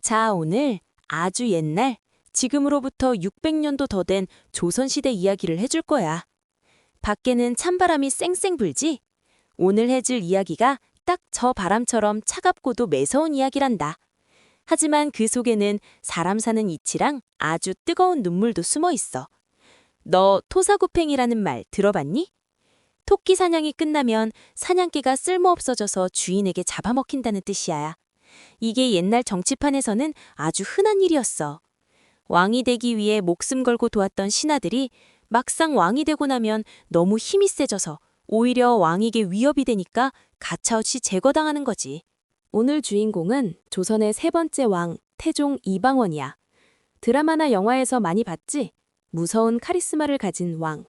자, 오늘 아주 옛날, 지금으로부터 600년도 더 된 조선시대 이야기를 해줄 거야. 밖에는 찬바람이 쌩쌩 불지? 오늘 해줄 이야기가 딱 저 바람처럼 차갑고도 매서운 이야기란다. 하지만 그 속에는 사람 사는 이치랑 아주 뜨거운 눈물도 숨어 있어. 너 토사구팽이라는 말 들어봤니? 토끼 사냥이 끝나면 사냥개가 쓸모없어져서 주인에게 잡아먹힌다는 뜻이야. 이게 옛날 정치판에서는 아주 흔한 일이었어. 왕이 되기 위해 목숨 걸고 도왔던 신하들이 막상 왕이 되고 나면 너무 힘이 세져서 오히려 왕에게 위협이 되니까 가차없이 제거당하는 거지. 오늘 주인공은 조선의 세 번째 왕, 태종 이방원이야. 드라마나 영화에서 많이 봤지? 무서운 카리스마를 가진 왕.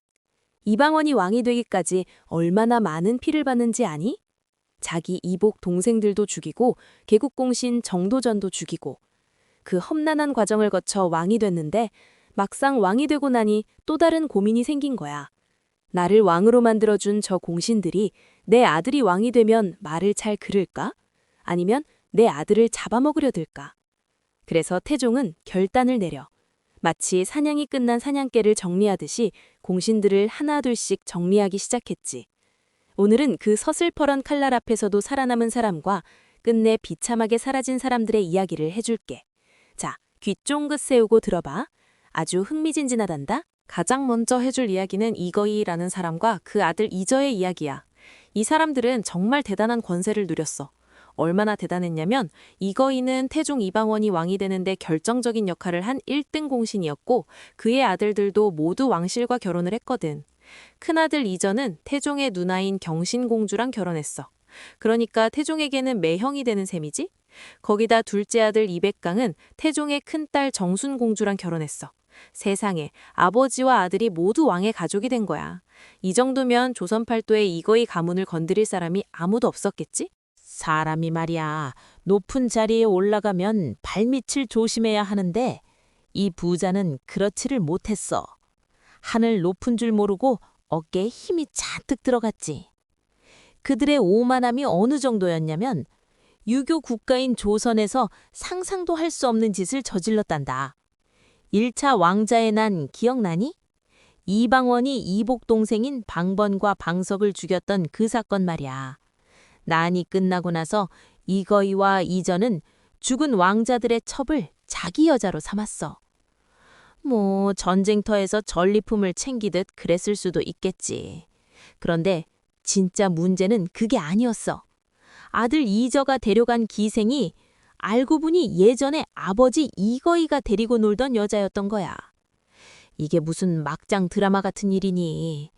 이방원이 왕이 되기까지 얼마나 많은 피를 봤는지 아니? 자기 이복 동생들도 죽이고 개국공신 정도전도 죽이고 그 험난한 과정을 거쳐 왕이 됐는데 막상 왕이 되고 나니 또 다른 고민이 생긴 거야. 나를 왕으로 만들어준 저 공신들이 내 아들이 왕이 되면 말을 잘 그을까? 아니면 내 아들을 잡아먹으려 들까? 그래서 태종은 결단을 내려 마치 사냥이 끝난 사냥개를 정리하듯이 공신들을 하나둘씩 정리하기 시작했지. 오늘은 그 서슬퍼런 칼날 앞에서도 살아남은 사람과 끝내 비참하게 사라진 사람들의 이야기를 해줄게. 자, 귀 쫑긋 세우고 들어봐. 아주 흥미진진하단다. 가장 먼저 해줄 이야기는 이거이라는 사람과 그 아들 이저의 이야기야. 이 사람들은 정말 대단한 권세를 누렸어. 얼마나 대단했냐면 이거이는 태종 이방원이 왕이 되는데 결정적인 역할을 한 1등 공신이었고 그의 아들들도 모두 왕실과 결혼을 했거든. 큰아들 이전은 태종의 누나인 경신공주랑 결혼했어. 그러니까 태종에게는 매형이 되는 셈이지? 거기다 둘째 아들 이백강은 태종의 큰딸 정순공주랑 결혼했어. 세상에, 아버지와 아들이 모두 왕의 가족이 된 거야. 이 정도면 조선 팔도의 이거이 가문을 건드릴 사람이 아무도 없었겠지? 사람이 말이야, 높은 자리에 올라가면 발밑을 조심해야 하는데 이 부자는 그렇지를 못했어. 하늘 높은 줄 모르고 어깨에 힘이 잔뜩 들어갔지. 그들의 오만함이 어느 정도였냐면 유교 국가인 조선에서 상상도 할 수 없는 짓을 저질렀단다. 1차 왕자의 난 기억나니? 이방원이 이복 동생인 방번과 방석을 죽였던 그 사건 말이야. 난이 끝나고 나서 이거이와 이전은 죽은 왕자들의 첩을 자기 여자로 삼았어. 뭐 전쟁터에서 전리품을 챙기듯 그랬을 수도 있겠지. 그런데 진짜 문제는 그게 아니었어. 아들 이저가 데려간 기생이 알고 보니 예전에 아버지 이거이가 데리고 놀던 여자였던 거야. 이게 무슨 막장 드라마 같은 일이니.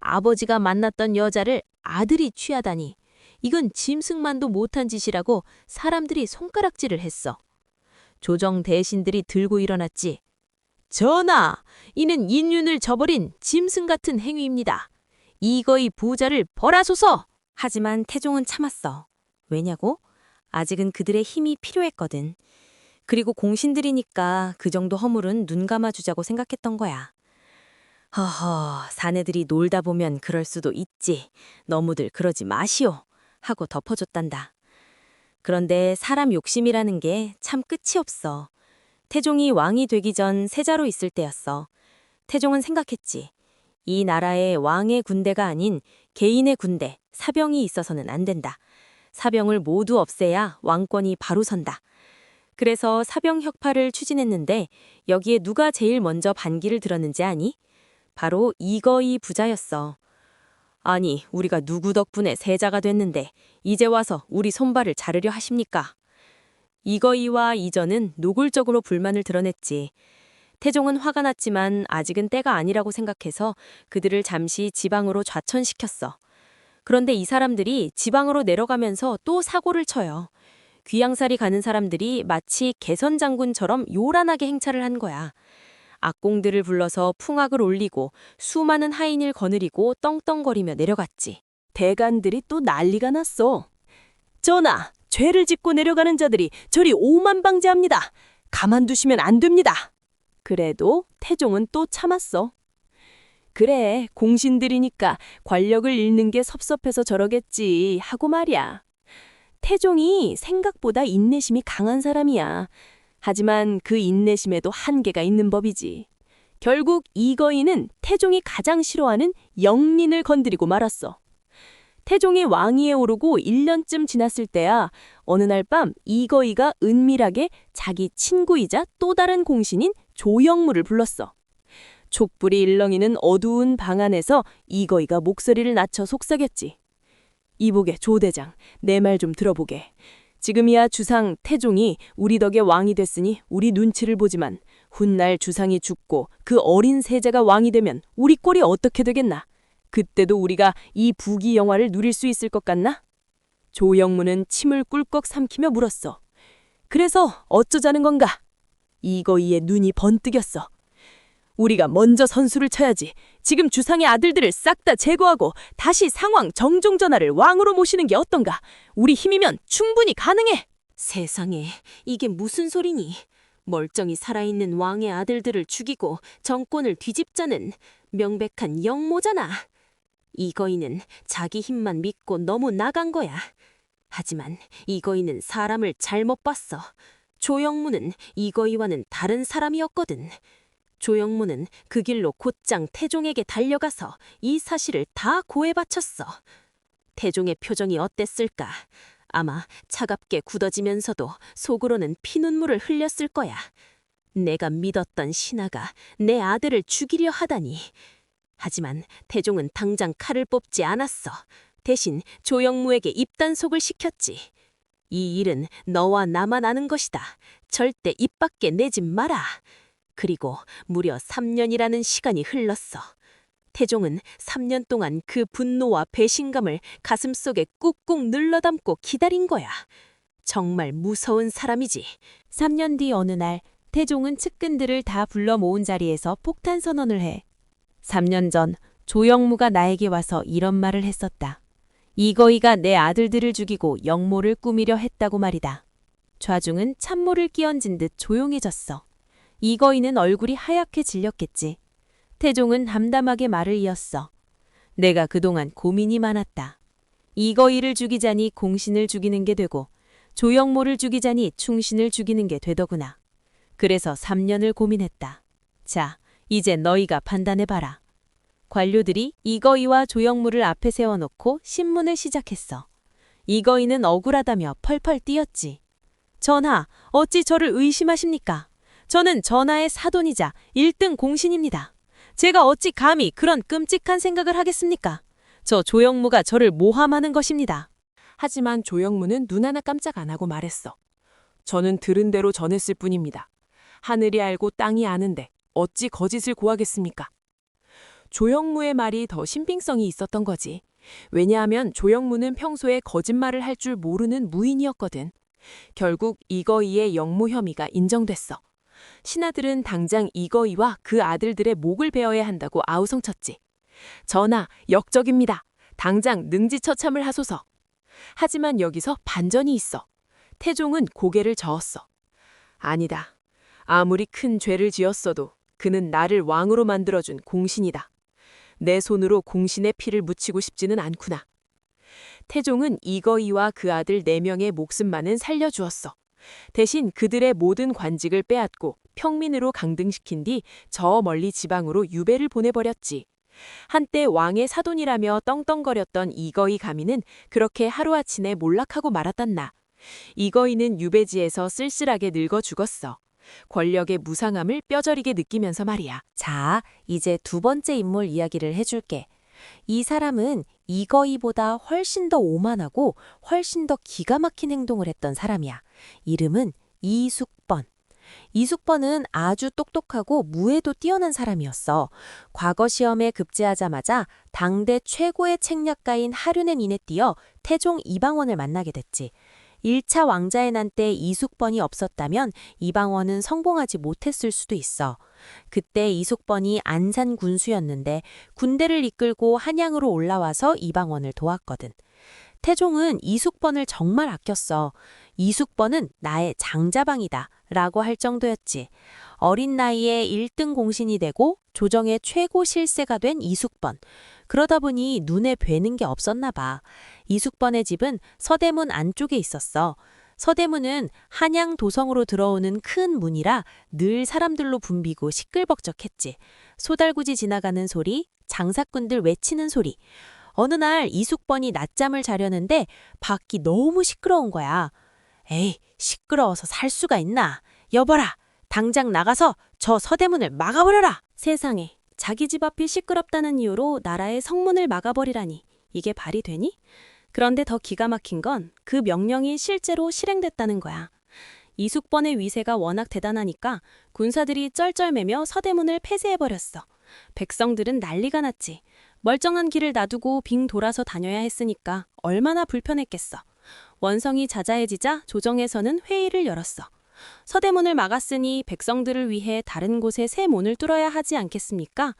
아버지가 만났던 여자를 아들이 취하다니. 이건 짐승만도 못한 짓이라고 사람들이 손가락질을 했어. 조정 대신들이 들고 일어났지. 전하, 이는 인륜을 저버린 짐승 같은 행위입니다. 이거이 부자를 벌하소서! 하지만 태종은 참았어. 왜냐고? 아직은 그들의 힘이 필요했거든. 그리고 공신들이니까 그 정도 허물은 눈 감아주자고 생각했던 거야. 허허, 사내들이 놀다 보면 그럴 수도 있지. 너무들 그러지 마시오. 하고 덮어줬단다. 그런데 사람 욕심이라는 게 참 끝이 없어. 태종이 왕이 되기 전 세자로 있을 때였어. 태종은 생각했지. 이 나라에 왕의 군대가 아닌 개인의 군대, 사병이 있어서는 안 된다. 사병을 모두 없애야 왕권이 바로 선다. 그래서 사병 혁파를 추진했는데 여기에 누가 제일 먼저 반기를 들었는지 아니? 바로 이거이 부자였어. 아니, 우리가 누구 덕분에 세자가 됐는데 이제 와서 우리 손발을 자르려 하십니까? 이거이와 이전은 노골적으로 불만을 드러냈지. 태종은 화가 났지만 아직은 때가 아니라고 생각해서 그들을 잠시 지방으로 좌천시켰어. 그런데 이 사람들이 지방으로 내려가면서 또 사고를 쳐요. 귀양살이 가는 사람들이 마치 개선장군처럼 요란하게 행차를 한 거야. 악공들을 불러서 풍악을 올리고 수많은 하인을 거느리고 떵떵거리며 내려갔지. 대간들이 또 난리가 났어. 전하, 죄를 짓고 내려가는 자들이 저리 오만방제합니다. 가만두시면 안 됩니다. 그래도 태종은 또 참았어. 그래, 공신들이니까 권력을 잃는 게 섭섭해서 저러겠지 하고 말이야. 태종이 생각보다 인내심이 강한 사람이야. 하지만 그 인내심에도 한계가 있는 법이지. 결국 이거이는 태종이 가장 싫어하는 영린을 건드리고 말았어. 태종이 왕위에 오르고 1년쯤 지났을 때야 어느 날 밤 이거이가 은밀하게 자기 친구이자 또 다른 공신인 조영무를 불렀어. 촛불이 일렁이는 어두운 방 안에서 이거이가 목소리를 낮춰 속삭였지. 이보게 조대장, 내 말 좀 들어보게. 지금이야 주상 태종이 우리 덕에 왕이 됐으니 우리 눈치를 보지만 훗날 주상이 죽고 그 어린 세자가 왕이 되면 우리 꼴이 어떻게 되겠나? 그때도 우리가 이 부귀 영화를 누릴 수 있을 것 같나? 조영무는 침을 꿀꺽 삼키며 물었어. 그래서 어쩌자는 건가? 이거이의 눈이 번뜩였어. 우리가 먼저 선수를 쳐야지. 지금 주상의 아들들을 싹 다 제거하고 다시 상왕 정종전하를 왕으로 모시는 게 어떤가? 우리 힘이면 충분히 가능해. 세상에, 이게 무슨 소리니? 멀쩡히 살아있는 왕의 아들들을 죽이고 정권을 뒤집자는 명백한 영모잖아. 이거이는 자기 힘만 믿고 너무 나간 거야. 하지만 이거이는 사람을 잘못 봤어. 조영무는 이거이와는 다른 사람이었거든. 조영무는 그 길로 곧장 태종에게 달려가서 이 사실을 다 고해 바쳤어. 태종의 표정이 어땠을까? 아마 차갑게 굳어지면서도 속으로는 피눈물을 흘렸을 거야. 내가 믿었던 신하가 내 아들을 죽이려 하다니. 하지만 태종은 당장 칼을 뽑지 않았어. 대신 조영무에게 입단속을 시켰지. 이 일은 너와 나만 아는 것이다. 절대 입 밖에 내지 마라. 그리고 무려 3년이라는 시간이 흘렀어. 태종은 3년 동안 그 분노와 배신감을 가슴속에 꾹꾹 눌러담고 기다린 거야. 정말 무서운 사람이지. 3년 뒤 어느 날 태종은 측근들을 다 불러 모은 자리에서 폭탄 선언을 해. 3년 전 조영무가 나에게 와서 이런 말을 했었다. 이거이가 내 아들들을 죽이고 영모를 꾸미려 했다고 말이다. 좌중은 찬물을 끼얹은 듯 조용해졌어. 이거이는 얼굴이 하얗게 질렸겠지. 태종은 담담하게 말을 이었어. 내가 그동안 고민이 많았다. 이거이를 죽이자니 공신을 죽이는 게 되고 조영모를 죽이자니 충신을 죽이는 게 되더구나. 그래서 3년을 고민했다. 자, 이제 너희가 판단해봐라. 관료들이 이거이와 조영무를 앞에 세워놓고 신문을 시작했어. 이거이는 억울하다며 펄펄 뛰었지. 전하, 어찌 저를 의심하십니까? 저는 전하의 사돈이자 1등 공신입니다. 제가 어찌 감히 그런 끔찍한 생각을 하겠습니까? 저 조영무가 저를 모함하는 것입니다. 하지만 조영무는 눈 하나 깜짝 안 하고 말했어. 저는 들은 대로 전했을 뿐입니다. 하늘이 알고 땅이 아는데 어찌 거짓을 고하겠습니까? 조영무의 말이 더 신빙성이 있었던 거지. 왜냐하면 조영무는 평소에 거짓말을 할 줄 모르는 무인이었거든. 결국 이거이의 영모 혐의가 인정됐어. 신하들은 당장 이거이와 그 아들들의 목을 베어야 한다고 아우성쳤지. 전하, 역적입니다. 당장 능지처참을 하소서. 하지만 여기서 반전이 있어. 태종은 고개를 저었어. 아니다. 아무리 큰 죄를 지었어도 그는 나를 왕으로 만들어준 공신이다. 내 손으로 공신의 피를 묻히고 싶지는 않구나. 태종은 이거이와 그 아들 4명의 목숨만은 살려주었어. 대신 그들의 모든 관직을 빼앗고 평민으로 강등시킨 뒤 저 멀리 지방으로 유배를 보내버렸지. 한때 왕의 사돈이라며 떵떵거렸던 이거이 가미는 그렇게 하루아침에 몰락하고 말았단나. 이거이는 유배지에서 쓸쓸하게 늙어 죽었어. 권력의 무상함을 뼈저리게 느끼면서 말이야. 자, 이제 두 번째 인물 이야기를 해줄게. 이 사람은 이거이보다 훨씬 더 오만하고 훨씬 더 기가 막힌 행동을 했던 사람이야. 이름은 이숙번. 이숙번은 아주 똑똑하고 무예도 뛰어난 사람이었어. 과거 시험에 급제하자마자 당대 최고의 책략가인 하륜에 눈에 띄어 태종 이방원을 만나게 됐지. 1차 왕자의 난 때 이숙번이 없었다면 이방원은 성공하지 못했을 수도 있어. 그때 이숙번이 안산 군수였는데 군대를 이끌고 한양으로 올라와서 이방원을 도왔거든. 태종은 이숙번을 정말 아꼈어. 이숙번은 나의 장자방이다 라고 할 정도였지. 어린 나이에 1등 공신이 되고 조정의 최고 실세가 된 이숙번. 그러다 보니 눈에 뵈는 게 없었나 봐. 이숙번의 집은 서대문 안쪽에 있었어. 서대문은 한양 도성으로 들어오는 큰 문이라 늘 사람들로 붐비고 시끌벅적했지. 소달구지 지나가는 소리, 장사꾼들 외치는 소리. 어느 날 이숙번이 낮잠을 자려는데 밖이 너무 시끄러운 거야. 에이, 시끄러워서 살 수가 있나. 여봐라, 당장 나가서 저 서대문을 막아버려라. 세상에, 자기 집 앞이 시끄럽다는 이유로 나라의 성문을 막아버리라니. 이게 말이 되니? 그런데 더 기가 막힌 건 그 명령이 실제로 실행됐다는 거야. 이숙번의 위세가 워낙 대단하니까 군사들이 쩔쩔매며 서대문을 폐쇄해버렸어. 백성들은 난리가 났지. 멀쩡한 길을 놔두고 빙 돌아서 다녀야 했으니까 얼마나 불편했겠어. 원성이 자자해지자 조정에서는 회의를 열었어. 서대문을 막았으니 백성들을 위해 다른 곳에 새 문을 뚫어야 하지 않겠습니까?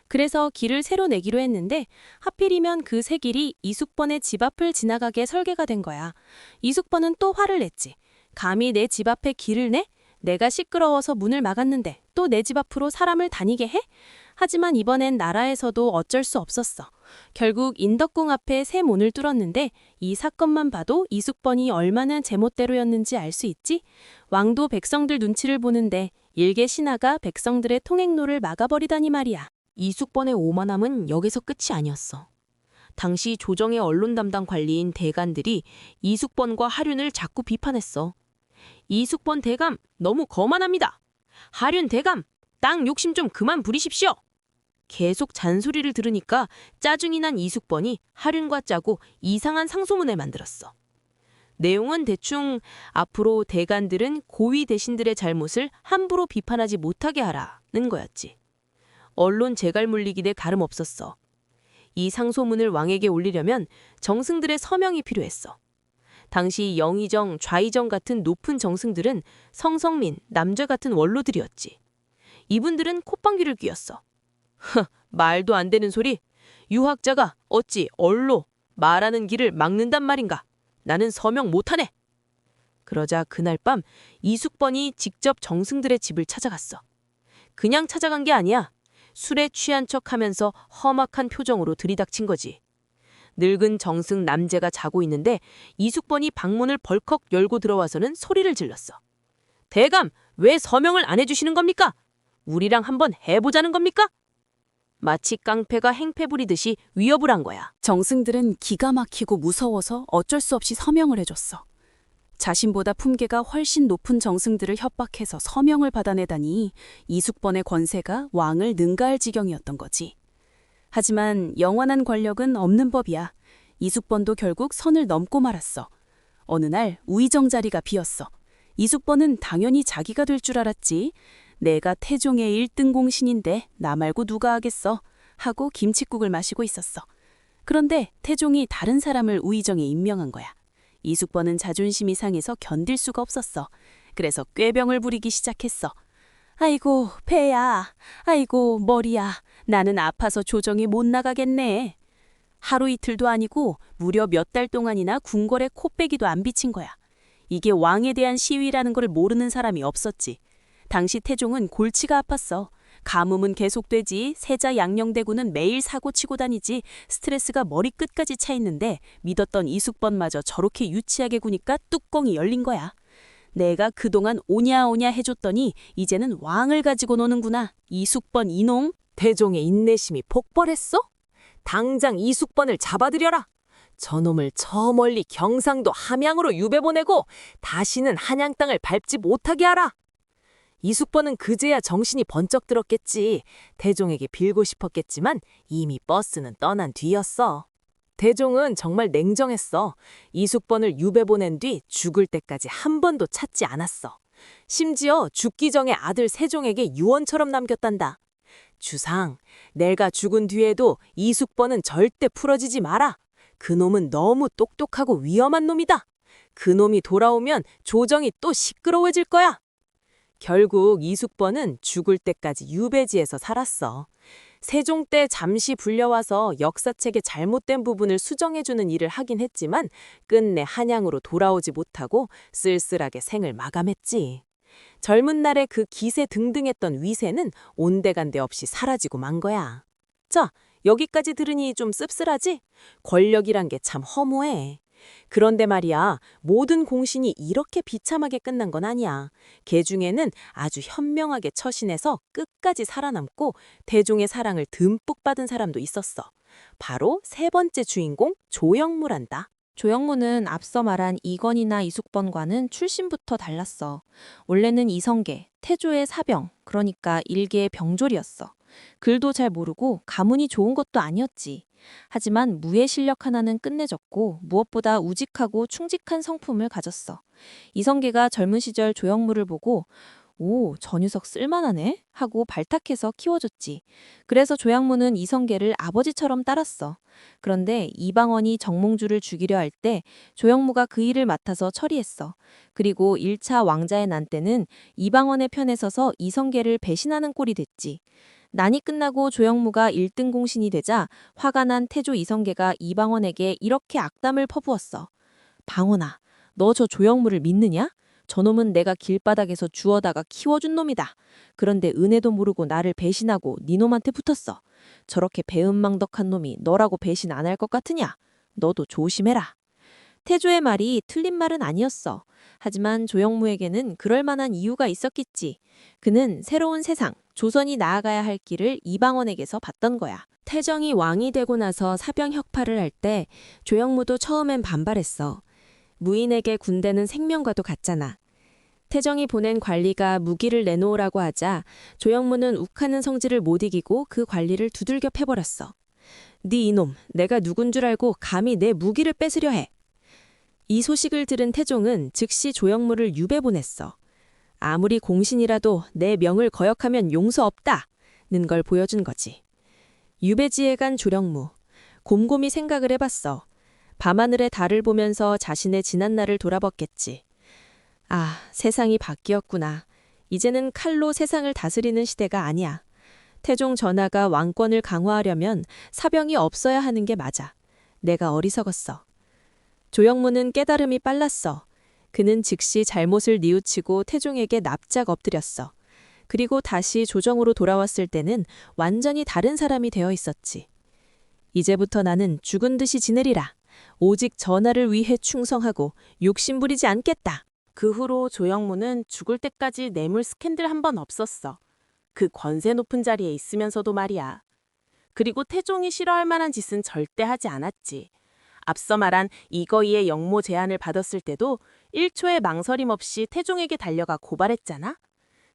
그래서 길을 새로 내기로 했는데 하필이면 그 새 길이 이숙번의 집 앞을 지나가게 설계가 된 거야. 이숙번은 또 화를 냈지. 감히 내 집 앞에 길을 내? 내가 시끄러워서 문을 막았는데 또 내 집 앞으로 사람을 다니게 해? 하지만 이번엔 나라에서도 어쩔 수 없었어. 결국 인덕궁 앞에 새 문을 뚫었는데 이 사건만 봐도 이숙번이 얼마나 제멋대로였는지 알 수 있지? 왕도 백성들 눈치를 보는데 일개 신하가 백성들의 통행로를 막아버리다니 말이야. 이숙번의 오만함은 여기서 끝이 아니었어. 당시 조정의 언론 담당 관리인 대간들이 이숙번과 하륜을 자꾸 비판했어. 이숙번 대감 너무 거만합니다. 하륜 대감 땅 욕심 좀 그만 부리십시오. 계속 잔소리를 들으니까 짜증이 난 이숙번이 하륜과 짜고 이상한 상소문을 만들었어. 내용은 대충 앞으로 대간들은 고위 대신들의 잘못을 함부로 비판하지 못하게 하라는 거였지. 언론 재갈 물리기 대 다름없었어. 이 상소문을 왕에게 올리려면 정승들의 서명이 필요했어. 당시 영의정, 좌의정 같은 높은 정승들은 성성민, 남좌 같은 원로들이었지. 이분들은 콧방귀를 뀌었어. 말도 안 되는 소리. 유학자가 어찌 언로 말하는 길을 막는단 말인가. 나는 서명 못하네. 그러자 그날 밤 이숙번이 직접 정승들의 집을 찾아갔어. 그냥 찾아간 게 아니야. 술에 취한 척하면서 험악한 표정으로 들이닥친 거지. 늙은 정승 남제가 자고 있는데 이숙번이 방문을 벌컥 열고 들어와서는 소리를 질렀어. 대감, 왜 서명을 안 해주시는 겁니까? 우리랑 한번 해보자는 겁니까? 마치 깡패가 행패 부리듯이 위협을 한 거야. 정승들은 기가 막히고 무서워서 어쩔 수 없이 서명을 해줬어. 자신보다 품계가 훨씬 높은 정승들을 협박해서 서명을 받아내다니 이숙번의 권세가 왕을 능가할 지경이었던 거지. 하지만 영원한 권력은 없는 법이야. 이숙번도 결국 선을 넘고 말았어. 어느 날 우의정 자리가 비었어. 이숙번은 당연히 자기가 될 줄 알았지. 내가 태종의 1등 공신인데 나 말고 누가 하겠어? 하고 김칫국을 마시고 있었어. 그런데 태종이 다른 사람을 우의정에 임명한 거야. 이숙번은 자존심이 상해서 견딜 수가 없었어. 그래서 꾀병을 부리기 시작했어. 아이고 배야, 아이고 머리야, 나는 아파서 조정이 못 나가겠네. 하루 이틀도 아니고 무려 몇 달 동안이나 궁궐에 코빼기도 안 비친 거야. 이게 왕에 대한 시위라는 걸 모르는 사람이 없었지. 당시 태종은 골치가 아팠어. 가뭄은 계속되지, 세자 양녕대군은 매일 사고치고 다니지, 스트레스가 머리끝까지 차 있는데 믿었던 이숙번마저 저렇게 유치하게 구니까 뚜껑이 열린 거야. 내가 그동안 오냐오냐 해줬더니 이제는 왕을 가지고 노는구나. 이숙번 이놈. 태종의 인내심이 폭발했어? 당장 이숙번을 잡아들여라. 저놈을 저 멀리 경상도 함양으로 유배 보내고 다시는 한양 땅을 밟지 못하게 하라. 이숙번은 그제야 정신이 번쩍 들었겠지. 태종에게 빌고 싶었겠지만 이미 버스는 떠난 뒤였어. 태종은 정말 냉정했어. 이숙번을 유배 보낸 뒤 죽을 때까지 한 번도 찾지 않았어. 심지어 죽기 전에 아들 세종에게 유언처럼 남겼단다. 주상, 내가 죽은 뒤에도 이숙번은 절대 풀어지지 마라. 그놈은 너무 똑똑하고 위험한 놈이다. 그놈이 돌아오면 조정이 또 시끄러워질 거야. 결국 이숙번은 죽을 때까지 유배지에서 살았어. 세종 때 잠시 불려와서 역사책의 잘못된 부분을 수정해주는 일을 하긴 했지만 끝내 한양으로 돌아오지 못하고 쓸쓸하게 생을 마감했지. 젊은 날의 그 기세 등등했던 위세는 온데간데 없이 사라지고 만 거야. 자, 여기까지 들으니 좀 씁쓸하지? 권력이란 게 참 허무해. 그런데 말이야, 모든 공신이 이렇게 비참하게 끝난 건 아니야. 개 중에는 아주 현명하게 처신해서 끝까지 살아남고 태종의 사랑을 듬뿍 받은 사람도 있었어. 바로 세 번째 주인공 조영무란다. 조영무는 앞서 말한 이건이나 이숙번과는 출신부터 달랐어. 원래는 이성계, 태조의 사병, 그러니까 일개의 병졸이었어. 글도 잘 모르고 가문이 좋은 것도 아니었지. 하지만 무예 실력 하나는 끝내줬고 무엇보다 우직하고 충직한 성품을 가졌어. 이성계가 젊은 시절 조영무를 보고 오, 저 녀석 쓸만하네? 하고 발탁해서 키워줬지. 그래서 조양무는 이성계를 아버지처럼 따랐어. 그런데 이방원이 정몽주를 죽이려 할 때 조영무가 그 일을 맡아서 처리했어. 그리고 1차 왕자의 난 때는 이방원의 편에 서서 이성계를 배신하는 꼴이 됐지. 난이 끝나고 조영무가 1등 공신이 되자 화가 난 태조 이성계가 이방원에게 이렇게 악담을 퍼부었어. 방원아, 너 저 조영무를 믿느냐? 저놈은 내가 길바닥에서 주워다가 키워준 놈이다. 그런데 은혜도 모르고 나를 배신하고 니놈한테 붙었어. 저렇게 배은망덕한 놈이 너라고 배신 안 할 것 같으냐? 너도 조심해라. 태조의 말이 틀린 말은 아니었어. 하지만 조영무에게는 그럴 만한 이유가 있었겠지. 그는 새로운 세상, 조선이 나아가야 할 길을 이방원에게서 봤던 거야. 태정이 왕이 되고 나서 사병 혁파를 할 때 조영무도 처음엔 반발했어. 무인에게 군대는 생명과도 같잖아. 태정이 보낸 관리가 무기를 내놓으라고 하자 조영무는 욱하는 성질을 못 이기고 그 관리를 두들겨 패버렸어. 네 이놈, 내가 누군 줄 알고 감히 내 무기를 뺏으려 해. 이 소식을 들은 태종은 즉시 조영무를 유배 보냈어. 아무리 공신이라도 내 명을 거역하면 용서 없다는 걸 보여준 거지. 유배지에 간 조영무. 곰곰이 생각을 해봤어. 밤하늘의 달을 보면서 자신의 지난 날을 돌아봤겠지. 아, 세상이 바뀌었구나. 이제는 칼로 세상을 다스리는 시대가 아니야. 태종 전하가 왕권을 강화하려면 사병이 없어야 하는 게 맞아. 내가 어리석었어. 조영무는 깨달음이 빨랐어. 그는 즉시 잘못을 뉘우치고 태종에게 납작 엎드렸어. 그리고 다시 조정으로 돌아왔을 때는 완전히 다른 사람이 되어 있었지. 이제부터 나는 죽은 듯이 지내리라. 오직 전하를 위해 충성하고 욕심부리지 않겠다. 그 후로 조영무는 죽을 때까지 뇌물 스캔들 한 번 없었어. 그 권세 높은 자리에 있으면서도 말이야. 그리고 태종이 싫어할 만한 짓은 절대 하지 않았지. 앞서 말한 이거이의 영모 제안을 받았을 때도 1초의 망설임 없이 태종에게 달려가 고발했잖아.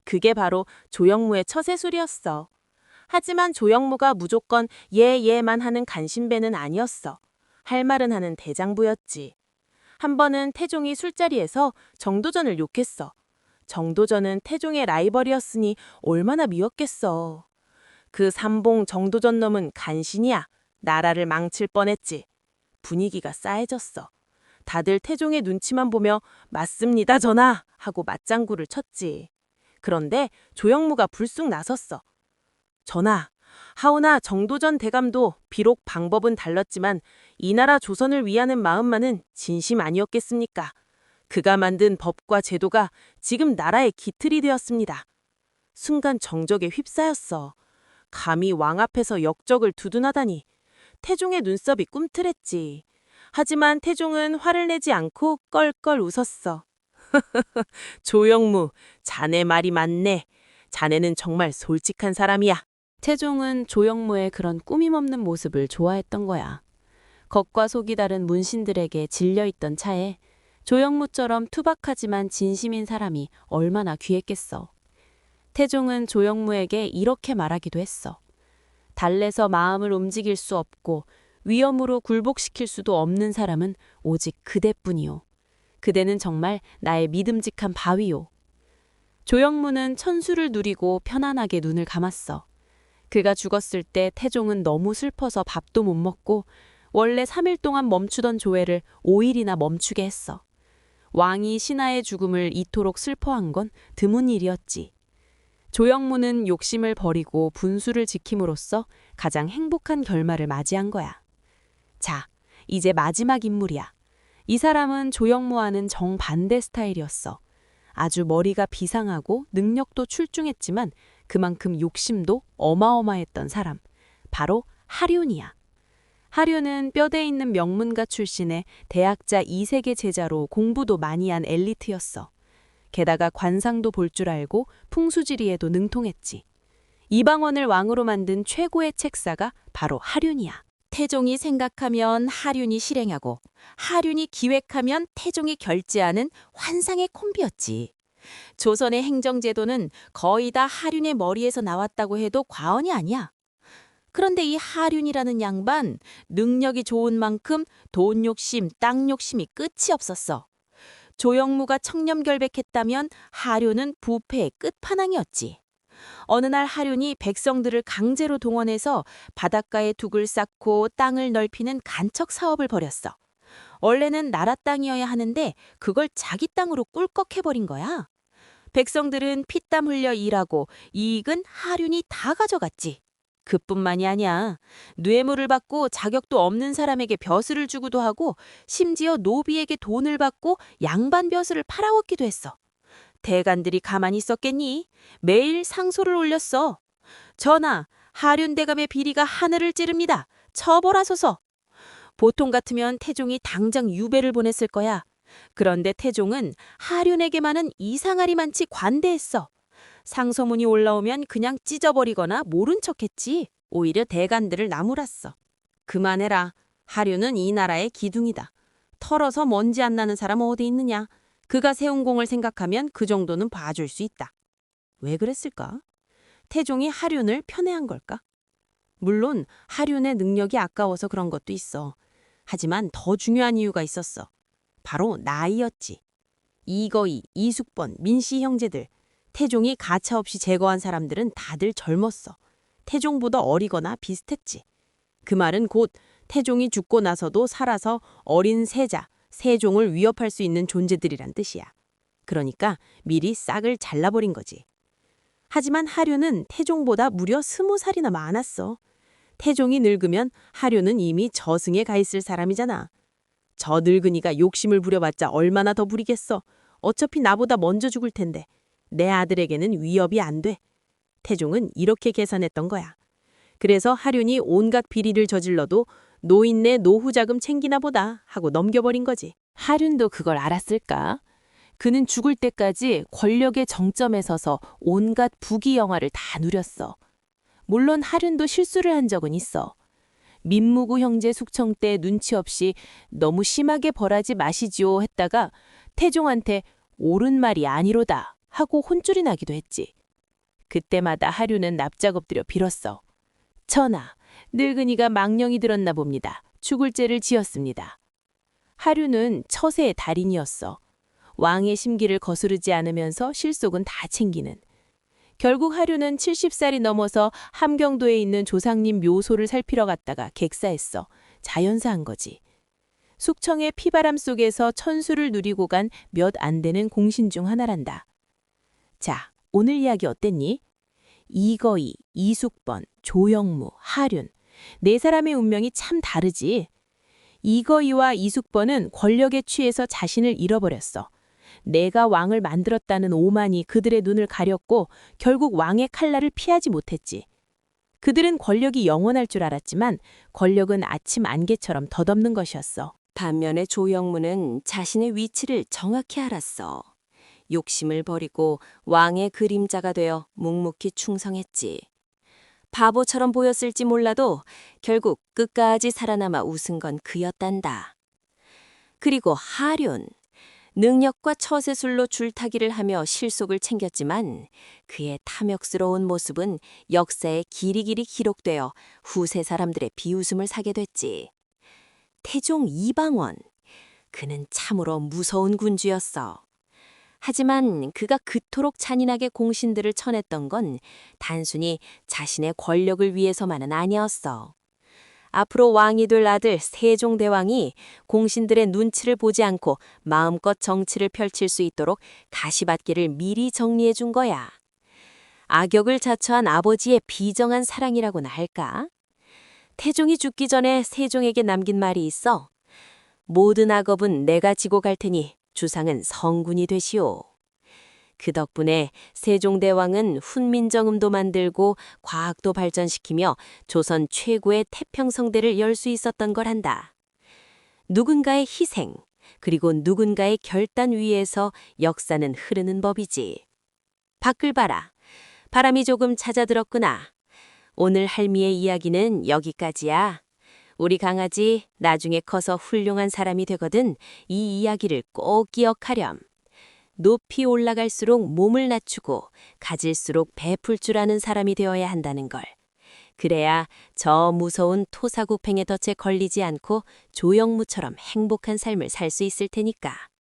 그게 바로 조영무의 처세술이었어. 하지만 조영무가 무조건 예만 하는 간신배는 아니었어. 할 말은 하는 대장부였지. 한 번은 태종이 술자리에서 정도전을 욕했어. 정도전은 태종의 라이벌이었으니 얼마나 미웠겠어. 그 삼봉 정도전 놈은 간신이야. 나라를 망칠 뻔했지. 분위기가 싸해졌어. 다들 태종의 눈치만 보며 맞습니다 전하 하고 맞장구를 쳤지. 그런데 조영무가 불쑥 나섰어. 전하, 하오나 정도전 대감도 비록 방법은 달랐지만 이 나라 조선을 위하는 마음만은 진심 아니었겠습니까? 그가 만든 법과 제도가 지금 나라의 기틀이 되었습니다. 순간 정적에 휩싸였어. 감히 왕 앞에서 역적을 두둔하다니. 태종의 눈썹이 꿈틀했지. 하지만 태종은 화를 내지 않고 껄껄 웃었어. 조영무, 자네 말이 맞네. 자네는 정말 솔직한 사람이야. 태종은 조영무의 그런 꾸밈없는 모습을 좋아했던 거야. 겉과 속이 다른 문신들에게 질려있던 차에 조영무처럼 투박하지만 진심인 사람이 얼마나 귀했겠어. 태종은 조영무에게 이렇게 말하기도 했어. 달래서 마음을 움직일 수 없고 위험으로 굴복시킬 수도 없는 사람은 오직 그대뿐이요. 그대는 정말 나의 믿음직한 바위요. 조영무는 천수를 누리고 편안하게 눈을 감았어. 그가 죽었을 때 태종은 너무 슬퍼서 밥도 못 먹고 원래 3일 동안 멈추던 조회를 5일이나 멈추게 했어. 왕이 신하의 죽음을 이토록 슬퍼한 건 드문 일이었지. 조영무는 욕심을 버리고 분수를 지킴으로써 가장 행복한 결말을 맞이한 거야. 자, 이제 마지막 인물이야. 이 사람은 조영무와는 정반대 스타일이었어. 아주 머리가 비상하고 능력도 출중했지만 그만큼 욕심도 어마어마했던 사람. 바로 하륜이야. 하류는 뼈대 있는 명문가 출신의 대학자 이세계 제자로 공부도 많이 한 엘리트였어. 게다가 관상도 볼 줄 알고 풍수지리에도 능통했지. 이방원을 왕으로 만든 최고의 책사가 바로 하륜이야. 태종이 생각하면 하륜이 실행하고 하륜이 기획하면 태종이 결제하는 환상의 콤비였지. 조선의 행정제도는 거의 다 하륜의 머리에서 나왔다고 해도 과언이 아니야. 그런데 이 하륜이라는 양반 능력이 좋은 만큼 돈 욕심, 땅 욕심이 끝이 없었어. 조영무가 청렴결백했다면 하륜은 부패의 끝판왕이었지. 어느 날 하륜이 백성들을 강제로 동원해서 바닷가에 둑을 쌓고 땅을 넓히는 간척 사업을 벌였어. 원래는 나라 땅이어야 하는데 그걸 자기 땅으로 꿀꺽해버린 거야. 백성들은 피땀 흘려 일하고 이익은 하륜이 다 가져갔지. 그뿐만이 아니야. 뇌물을 받고 자격도 없는 사람에게 벼슬을 주기도 하고 심지어 노비에게 돈을 받고 양반 벼슬을 팔아먹기도 했어. 대간들이 가만히 있었겠니? 매일 상소를 올렸어. 전하, 하륜대감의 비리가 하늘을 찌릅니다. 처벌하소서. 보통 같으면 태종이 당장 유배를 보냈을 거야. 그런데 태종은 하륜에게만은 이상하리만치 관대했어. 상소문이 올라오면 그냥 찢어버리거나 모른 척했지. 오히려 대간들을 나무랐어. 그만해라. 하륜은 이 나라의 기둥이다. 털어서 먼지 안 나는 사람 어디 있느냐. 그가 세운 공을 생각하면 그 정도는 봐줄 수 있다. 왜 그랬을까? 태종이 하륜을 편애한 걸까? 물론 하륜의 능력이 아까워서 그런 것도 있어. 하지만 더 중요한 이유가 있었어. 바로 나이였지. 이거이, 이숙번, 민씨 형제들. 태종이 가차없이 제거한 사람들은 다들 젊었어. 태종보다 어리거나 비슷했지. 그 말은 곧 태종이 죽고 나서도 살아서 어린 세자, 세종을 위협할 수 있는 존재들이란 뜻이야. 그러니까 미리 싹을 잘라버린 거지. 하지만 하륜은 태종보다 무려 20살이나 많았어. 태종이 늙으면 하륜은 이미 저승에 가 있을 사람이잖아. 저 늙은이가 욕심을 부려봤자 얼마나 더 부리겠어. 어차피 나보다 먼저 죽을 텐데. 내 아들에게는 위협이 안 돼. 태종은 이렇게 계산했던 거야. 그래서 하륜이 온갖 비리를 저질러도 노인네 노후 자금 챙기나 보다 하고 넘겨버린 거지. 하륜도 그걸 알았을까? 그는 죽을 때까지 권력의 정점에 서서 온갖 부귀영화를 다 누렸어. 물론 하륜도 실수를 한 적은 있어. 민무구 형제 숙청 때 눈치 없이 너무 심하게 벌하지 마시지요 했다가 태종한테 옳은 말이 아니로다 하고 혼쭐이 나기도 했지. 그때마다 하륜은 납작 엎드려 빌었어. 전하, 늙은이가 망령이 들었나 봅니다. 죽을 죄를 지었습니다. 하륜은 처세의 달인이었어. 왕의 심기를 거스르지 않으면서 실속은 다 챙기는. 결국 하륜은 70살이 넘어서 함경도에 있는 조상님 묘소를 살피러 갔다가 객사했어. 자연사한 거지. 숙청의 피바람 속에서 천수를 누리고 간 몇 안 되는 공신 중 하나란다. 자, 오늘 이야기 어땠니? 이거이, 이숙번, 조영무, 하륜. 네 사람의 운명이 참 다르지. 이거이와 이숙번은 권력에 취해서 자신을 잃어버렸어. 내가 왕을 만들었다는 오만이 그들의 눈을 가렸고 결국 왕의 칼날을 피하지 못했지. 그들은 권력이 영원할 줄 알았지만 권력은 아침 안개처럼 덧없는 것이었어. 반면에 조영무는 자신의 위치를 정확히 알았어. 욕심을 버리고 왕의 그림자가 되어 묵묵히 충성했지. 바보처럼 보였을지 몰라도 결국 끝까지 살아남아 웃은 건 그였단다. 그리고 하륜. 능력과 처세술로 줄타기를 하며 실속을 챙겼지만 그의 탐욕스러운 모습은 역사에 길이길이 기록되어 후세 사람들의 비웃음을 사게 됐지. 태종 이방원. 그는 참으로 무서운 군주였어. 하지만 그가 그토록 잔인하게 공신들을 쳐냈던 건 단순히 자신의 권력을 위해서만은 아니었어. 앞으로 왕이 될 아들 세종대왕이 공신들의 눈치를 보지 않고 마음껏 정치를 펼칠 수 있도록 가시밭길을 미리 정리해 준 거야. 악역을 자처한 아버지의 비정한 사랑이라고나 할까? 태종이 죽기 전에 세종에게 남긴 말이 있어. 모든 악업은 내가 지고 갈 테니 주상은 성군이 되시오. 그 덕분에 세종대왕은 훈민정음도 만들고 과학도 발전시키며 조선 최고의 태평성대를 열 수 있었던 거란다. 누군가의 희생, 그리고 누군가의 결단 위에서 역사는 흐르는 법이지. 밖을 봐라. 바람이 조금 잦아들었구나. 오늘 할미의 이야기는 여기까지야. 우리 강아지 나중에 커서 훌륭한 사람이 되거든 이 이야기를 꼭 기억하렴. 높이 올라갈수록 몸을 낮추고 가질수록 베풀 줄 아는 사람이 되어야 한다는 걸. 그래야 저 무서운 토사구팽의 덫에 걸리지 않고 조영무처럼 행복한 삶을 살 수 있을 테니까.